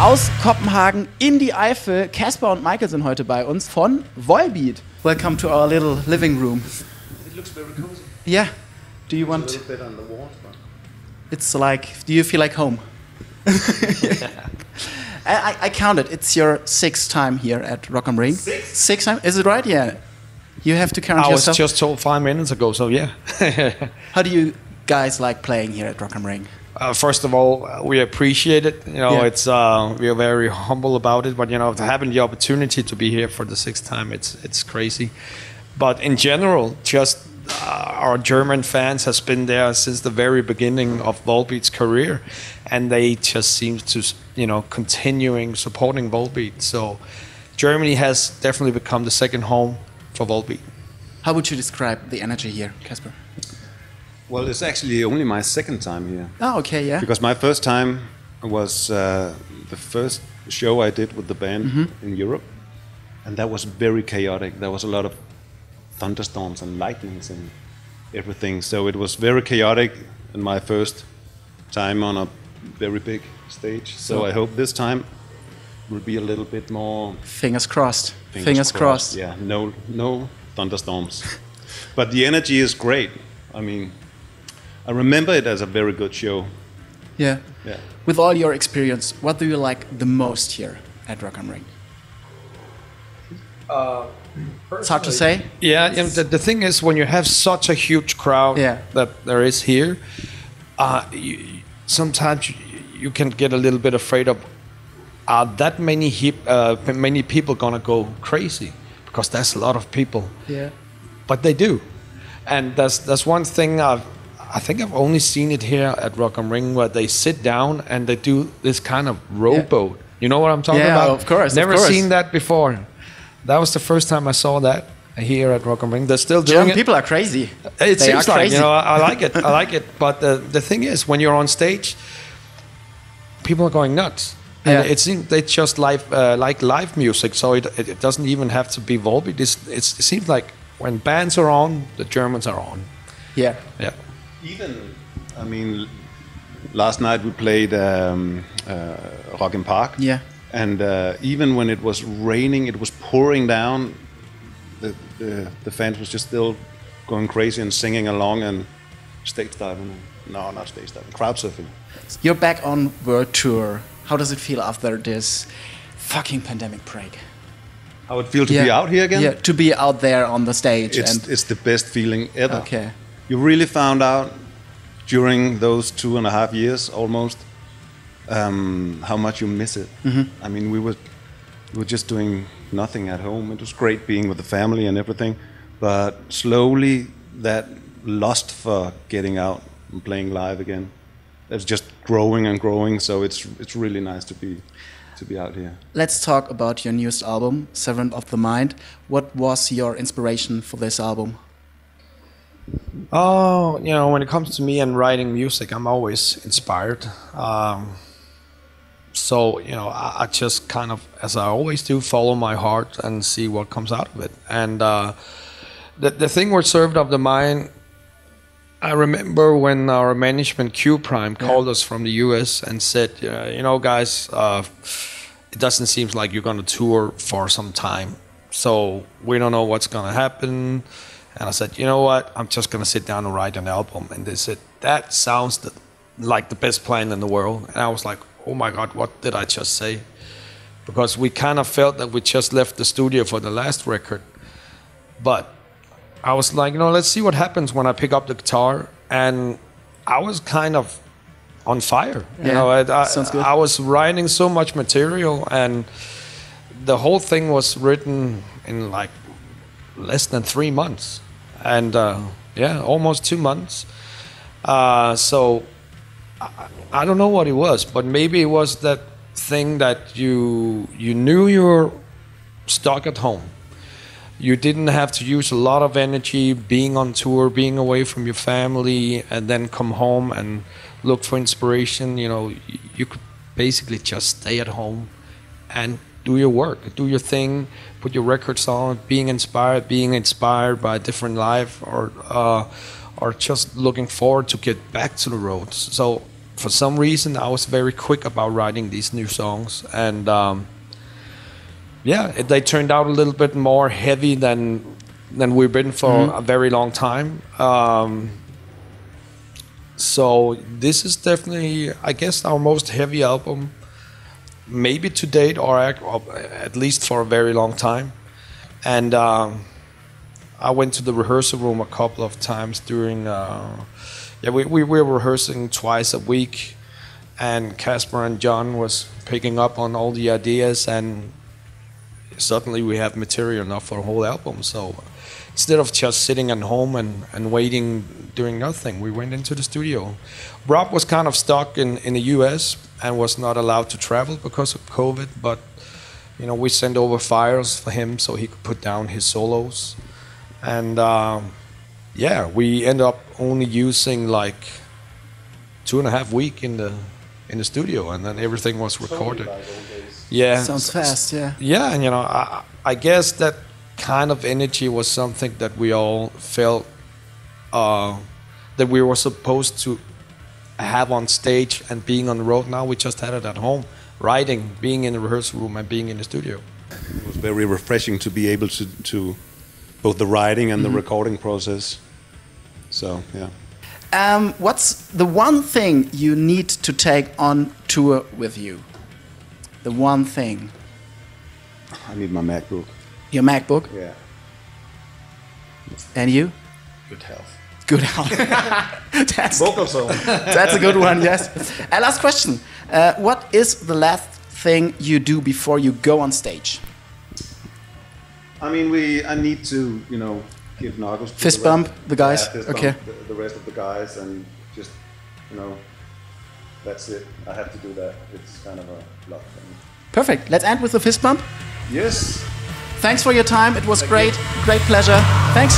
Aus Kopenhagen in die Eifel. Casper und Michael sind heute bei uns von Volbeat. Welcome to our little living room. It looks very cozy. Yeah. Do you want? A little bit on the walls, but It's like. Do you feel like home? I counted. It's your 6th time here at Rock am Ring. Sixth time? Is it right? Yeah. You have to count I yourself. was just told 5 minutes ago, so yeah. How do you guys like playing here at Rock am Ring? First of all, we appreciate it. You know, Yeah. it's we are very humble about it. But you know, having the opportunity to be here for the 6th time, it's crazy. But in general, just our German fans has been there since the very beginning of Volbeat's career, and they just seem to, you know, continuing supporting Volbeat. So Germany has definitely become the second home for Volbeat. How would you describe the energy here, Casper? well, it's actually only my second time here. Oh, okay, yeah. Because my first time was the first show I did with the band in Europe, and that was very chaotic. There was a lot of thunderstorms and lightnings and everything. So it was very chaotic in my first time on a very big stage. So I hope this time will be a little bit more. Fingers crossed. Fingers crossed. Yeah, no thunderstorms. But the energy is great. I mean, I remember it as a very good show. Yeah. Yeah. With all your experience, what do you like the most here at Rock am Ring? It's hard to say. Yeah, and the thing is, when you have such a huge crowd that there is here, sometimes you can get a little bit afraid of, are that many people gonna go crazy? Because there's a lot of people. Yeah. But they do. And that's one thing I think I've only seen it here at Rock am Ring, where they sit down and they do this kind of rowboat. You know what I'm talking about? Yeah, of course. Never seen that before. That was the first time I saw that here at Rock am Ring. They're still doing it. People are crazy. It They seems are like, crazy. you know, I like it. I like it. But the thing is, when you're on stage, people are going nuts. And it seems they just like live music, so it doesn't even have to be Volbeat. It seems like when bands are on, the Germans are on. Yeah. Yeah. Even, I mean, last night we played Rock im Park. Yeah. And even when it was raining, it was pouring down, the fans was just still going crazy and singing along and stage diving. No, not stage diving, crowd surfing. You're back on world tour. How does it feel after this fucking pandemic break? How it feel to be out here again? Yeah, to be out there on the stage. It's the best feeling ever. Okay. You really found out during those 2.5 years almost how much you miss it. I mean, we were just doing nothing at home. It was great being with the family and everything, but slowly that lust for getting out and playing live again, it's just growing and growing. So it's really nice to be out here. Let's talk about your newest album, Seventh of the Mind. What was your inspiration for this album? Oh, you know, when it comes to me and writing music, I'm always inspired. So, you know, I just kind of, as I always do, follow my heart and see what comes out of it. And the thing with Servant of the Mind, I remember when our management Q Prime called us from the US and said, you know, guys, it doesn't seem like you're going to tour for some time. So we don't know what's going to happen. And I said, you know what, I'm just going to sit down and write an album. And they said, that sounds like the best plan in the world. And I was like, oh my God, what did I just say? Because we kind of felt that we just left the studio for the last record. But I was like, you know, let's see what happens when I pick up the guitar. And I was kind of on fire. You know, sounds good. I was writing so much material, and the whole thing was written in like less than 3 months. And almost 2 months. So I don't know what it was, but maybe it was that thing that you knew you were stuck at home. You didn't have to use a lot of energy being on tour, being away from your family, and then come home and look for inspiration. You know, you could basically just stay at home and do your work, do your thing, put your records on, being inspired by a different life, or just looking forward to get back to the roads. So for some reason, I was very quick about writing these new songs, and they turned out a little bit more heavy than we've been for a very long time. So this is definitely, I guess, our most heavy album, maybe to date, or at least for a very long time. And I went to the rehearsal room a couple of times during. We were rehearsing twice a week, and Casper and John was picking up on all the ideas, and suddenly we have material enough for a whole album. So instead of just sitting at home and waiting, doing nothing, we went into the studio. Rob was kind of stuck in the US and was not allowed to travel because of COVID, but we sent over files for him so he could put down his solos. And we ended up only using like 2.5 weeks in the studio, and then everything was recorded. Yeah, sounds fast. Yeah. Yeah, and I guess that kind of energy was something that we all felt that we were supposed to have on stage and being on the road. Now we just had it at home, writing, being in the rehearsal room, and being in the studio. It was very refreshing to be able to both the writing and the recording process. So, yeah. What's the one thing you need to take on tour with you? The one thing. I need my MacBook. Your MacBook? Yeah. And you? Good health. Good health. That's a good one, yes. Last question. What is the last thing you do before you go on stage? I mean, I need to, give Narcos to fist bump the guys. Yeah, okay. Bump the rest of the guys, and just, that's it. I have to do that. It's kind of a lot for me. Perfect. Let's end with the fist bump. Yes. Thanks for your time. It was great. Great pleasure. Thanks.